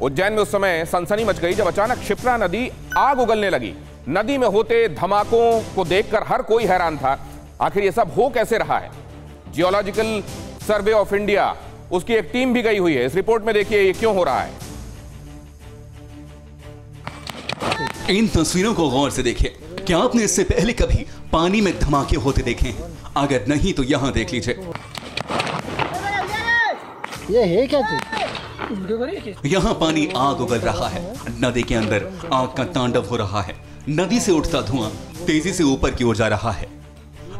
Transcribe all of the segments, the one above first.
उज्जैन में उस समय सनसनी मच गई जब अचानक क्षिप्रा नदी आग उगलने लगी। नदी में होते धमाकों को देखकर हर कोई हैरान था। आखिर ये सब हो कैसे रहा है? जियोलॉजिकल सर्वे ऑफ इंडिया, उसकी एक टीम भी गई हुई है। इस रिपोर्ट में देखिए ये क्यों हो रहा है। इन तस्वीरों को गौर से देखिए। क्या आपने इससे पहले कभी पानी में धमाके होते देखे हैं? अगर नहीं तो यहां देख लीजिए। ये है क्या चीज? यहाँ पानी आग उगल रहा है। नदी के अंदर आग का तांडव हो रहा है। नदी से उठता धुआं तेजी से ऊपर की ओर जा रहा है।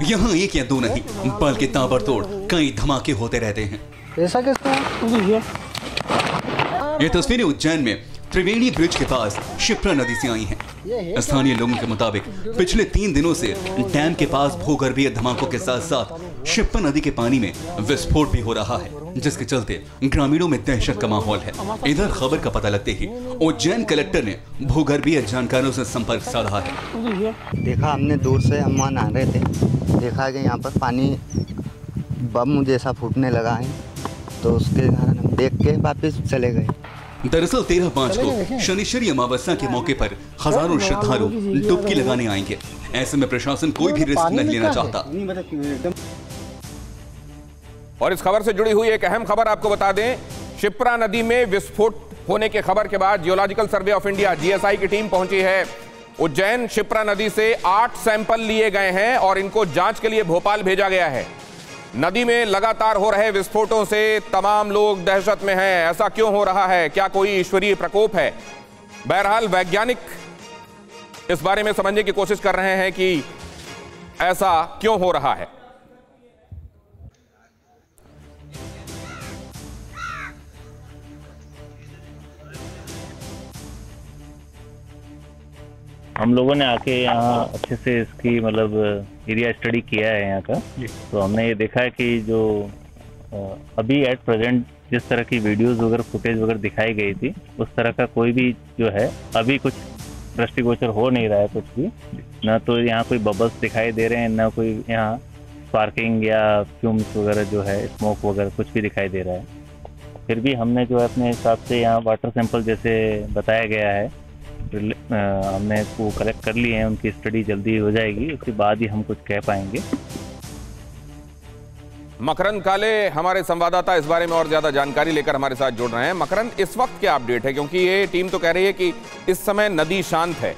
यहाँ एक या दो नहीं बल्कि ताबड़तोड़ कई धमाके होते रहते हैं। ऐसा कैसे? ये तस्वीरें उज्जैन में त्रिवेणी ब्रिज के पास क्षिप्रा नदी से आई हैं। स्थानीय लोगों के मुताबिक पिछले 3 दिनों से डैम के पास भूगर्भीय धमाकों के साथ साथ क्षिप्रा नदी के पानी में विस्फोट भी हो रहा है, जिसके चलते ग्रामीणों में दहशत का माहौल है। इधर खबर का पता लगते ही उज्जैन कलेक्टर ने भूगर्भीय जानकारों से संपर्क साधा है। देखा हमने दूर से, हम वहाँ नहा रहे थे, देखा कि यहाँ पर पानी बम जैसा फूटने लगा है, तो उसके कारण हम देख के वापस चले गए। दरअसल 13/5 को शनिश्चरी अमावस्या के मौके पर हजारों श्रद्धालु डुबकी लगाने आएंगे। ऐसे में प्रशासन कोई भी रिस्क नहीं लेना चाहता। और इस खबर से जुड़ी हुई एक अहम खबर आपको बता दें। क्षिप्रा नदी में विस्फोट होने के खबर के बाद geological survey of India GSI की टीम पहुंची है उज्जैन। क्षिप्रा नदी से 8 सैंपल लिए गए हैं और इनको जांच के लिए भोपाल भेजा गया है। नदी में लगातार हो रहे विस्फोटों से तमाम लोग दहशत में हैं। ऐसा क्यों हो रहा है? क्या कोई ईश्वरीय प्रकोप है? बहरहाल वैज्ञानिक इस बारे में समझने की कोशिश कर रहे हैं कि ऐसा क्यों हो रहा है। हम लोगों ने आके यहाँ अच्छे से इसकी मतलब एरिया स्टडी किया है यहाँ का। तो हमने ये देखा है कि जो अभी एट प्रेजेंट जिस तरह की वीडियोस वगैरह फुटेज वगैरह दिखाई गई थी, उस तरह का कोई भी जो है अभी कुछ दृष्टिगोचर हो नहीं रहा है कुछ भी। ना तो यहाँ कोई बबल्स दिखाई दे रहे हैं, ना कोई यहाँ स्पार्किंग या फ्यूम्स वगैरह जो है स्मोक वगैरह कुछ भी दिखाई दे रहा है। फिर भी हमने जो है अपने हिसाब से यहाँ वाटर सैंपल जैसे बताया गया है हमने वो कलेक्ट कर लिए हैं। उनकी स्टडी जल्दी हो जाएगी, उसके बाद ही हम कुछ कह पाएंगे। मकरंद काले हमारे संवाददाता इस बारे में और ज्यादा जानकारी लेकर हमारे साथ जुड़ रहे हैं। मकरंद, इस वक्त क्या अपडेट है? क्योंकि ये टीम तो कह रही है कि इस समय नदी शांत है।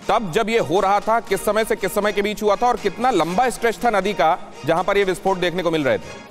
तब जब ये हो रहा था किस समय से किस समय के बीच हुआ था और कितना लंबा स्ट्रेच था नदी का जहां पर ये विस्फोट देखने को मिल रहे थे?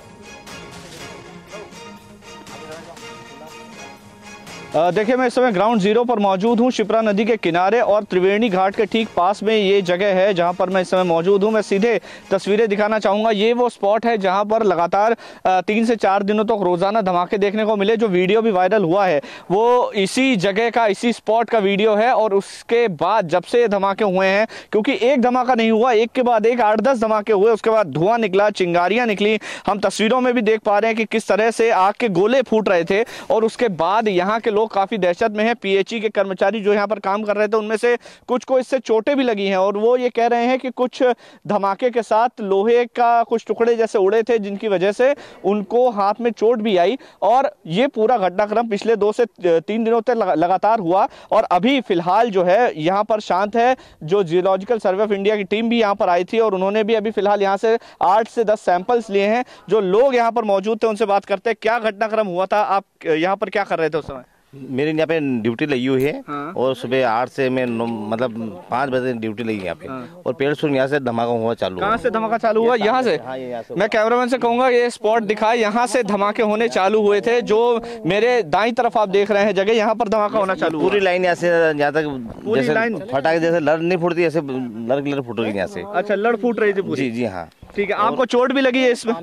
देखिए, मैं इस समय ग्राउंड जीरो पर मौजूद हूँ, क्षिप्रा नदी के किनारे और त्रिवेणी घाट के ठीक पास में ये जगह है जहाँ पर मैं इस समय मौजूद हूँ। मैं सीधे तस्वीरें दिखाना चाहूँगा। ये वो स्पॉट है जहाँ पर लगातार 3 से 4 दिनों तक रोजाना धमाके देखने को मिले। जो वीडियो भी वायरल हुआ है वो इसी जगह का, इसी स्पॉट का वीडियो है। और उसके बाद जब से ये धमाके हुए हैं, क्योंकि एक धमाका नहीं हुआ, एक के बाद एक 8-10 धमाके हुए, उसके बाद धुआं निकला, चिंगारियाँ निकली। हम तस्वीरों में भी देख पा रहे हैं कि किस तरह से आग के गोले फूट रहे थे। और उसके बाद यहाँ के काफी दहशत में है। पीएचई के कर्मचारी जो यहाँ पर काम कर रहे थे, उनमें से कुछ को इससे चोटें भी लगी हैं और वो ये कह रहे हैं कि कुछ धमाके के साथ लोहे का कुछ टुकड़े जैसे उड़े थे, जिनकी वजह से उनको हाथ में चोट भी आई। और ये पूरा घटनाक्रम पिछले 2 से 3 दिनों तक लगातार हुआ और अभी फिलहाल जो है यहाँ पर शांत है। जो जियोलॉजिकल सर्वे ऑफ इंडिया की टीम भी यहाँ पर आई थी और उन्होंने भी अभी फिलहाल यहाँ से 8 से 10 सैंपल्स लिए हैं। जो लोग यहाँ पर मौजूद थे उनसे बात करते हैं। क्या घटनाक्रम हुआ था? आप यहाँ पर क्या कर रहे थे उस समय? मेरे यहाँ पे ड्यूटी लगी हुई है। हाँ। और सुबह 8 से मैं मतलब 5 बजे ड्यूटी लगी यहाँ पे। हाँ। और पेड़ सुन यहाँ से धमाका हुआ चालू। कहाँ से धमाका चालू हुआ? यहाँ से? हाँ, यहाँ से। मैं कैमरामैन से कहूँगा ये स्पॉट दिखाए, यहाँ से धमाके होने चालू हुए थे। जो मेरे दाईं तरफ आप देख रहे हैं जगह, यहाँ पर धमाका होना चालू। पूरी लाइन यहाँ से यहाँ तक जैसे फटाके जैसे लड़ नहीं फूटती, ऐसे लड़ फूट रही यहाँ से। अच्छा, लड़ फूट रही थी? जी जी हाँ। ठीक है। आपको चोट भी लगी है इसमें?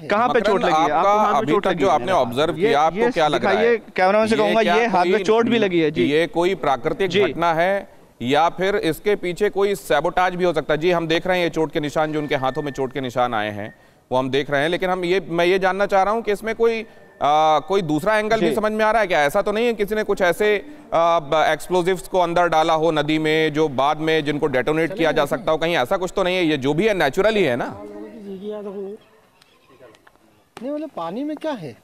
कहाँ पे चोट लगी है? आपको जो आपने ऑब्जर्व किया, आपको क्या लग रहा है? कैमरामैन से कहूँगा ये हाथ में चोट भी लगी है जी। ये कोई प्राकृतिक घटना है या फिर इसके पीछे कोई सैबोटाज भी हो सकता है? जी, हम देख रहे हैं ये चोट के निशान, जो उनके हाथों में चोट के निशान आए हैं वो हम देख रहे हैं। लेकिन मैं ये जानना चाह रहा हूं कि इसमें कोई दूसरा एंगल भी समझ में आ रहा है क्या? ऐसा तो नहीं है किसी ने कुछ ऐसे एक्सप्लोजिव्स को अंदर डाला हो नदी में जो बाद में जिनको डेटोनेट किया जा सकता हो? कहीं ऐसा कुछ तो नहीं है? ये जो भी है नेचुरल ही है ना? नहीं मतलब पानी में क्या है?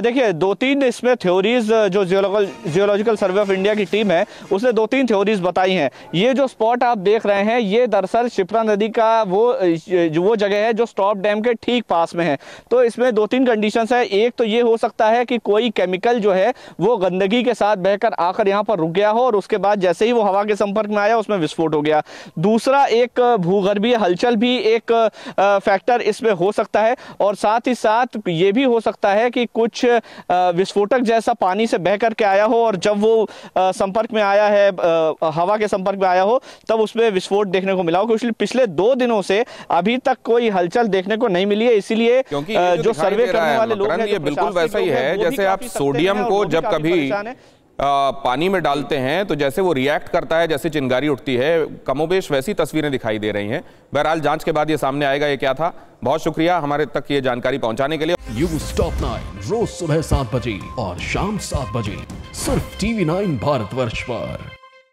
देखिए 2-3 इसमें थ्योरीज जो जियोलॉजिकल सर्वे ऑफ इंडिया की टीम है उसने 2-3 थ्योरीज बताई हैं। ये जो स्पॉट आप देख रहे हैं ये दरअसल शिप्रा नदी का वो जगह है जो स्टॉप डैम के ठीक पास में है। तो इसमें 2-3 कंडीशंस है। एक तो ये हो सकता है कि कोई केमिकल जो है वो गंदगी के साथ बहकर आकर यहाँ पर रुक गया हो और उसके बाद जैसे ही वो हवा के संपर्क में आया उसमें विस्फोट हो गया। दूसरा एक भूगर्भीय हलचल भी एक फैक्टर इसमें हो सकता है और साथ ही साथ ये भी हो सकता है कि कुछ विस्फोटक जैसा पानी से बह करके आया हो और जब वो संपर्क में आया है हवा के संपर्क में आया हो तब उसमें विस्फोट देखने को मिला हो। क्योंकि पिछले 2 दिनों से अभी तक कोई हलचल देखने को नहीं मिली है। इसीलिए जो सर्वे करने वाले लोग हैं ये बिल्कुल वैसा ही है जैसे आप सोडियम को जब कभी पानी में डालते हैं तो जैसे वो रिएक्ट करता है, जैसे चिंगारी उठती है, कमोबेश वैसी तस्वीरें दिखाई दे रही हैं। बहरहाल जांच के बाद ये सामने आएगा ये क्या था। बहुत शुक्रिया हमारे तक ये जानकारी पहुंचाने के लिए। न्यूज़ टॉप 9 रोज सुबह 7 बजे और शाम 7 बजे सिर्फ TV9 भारतवर्ष पर।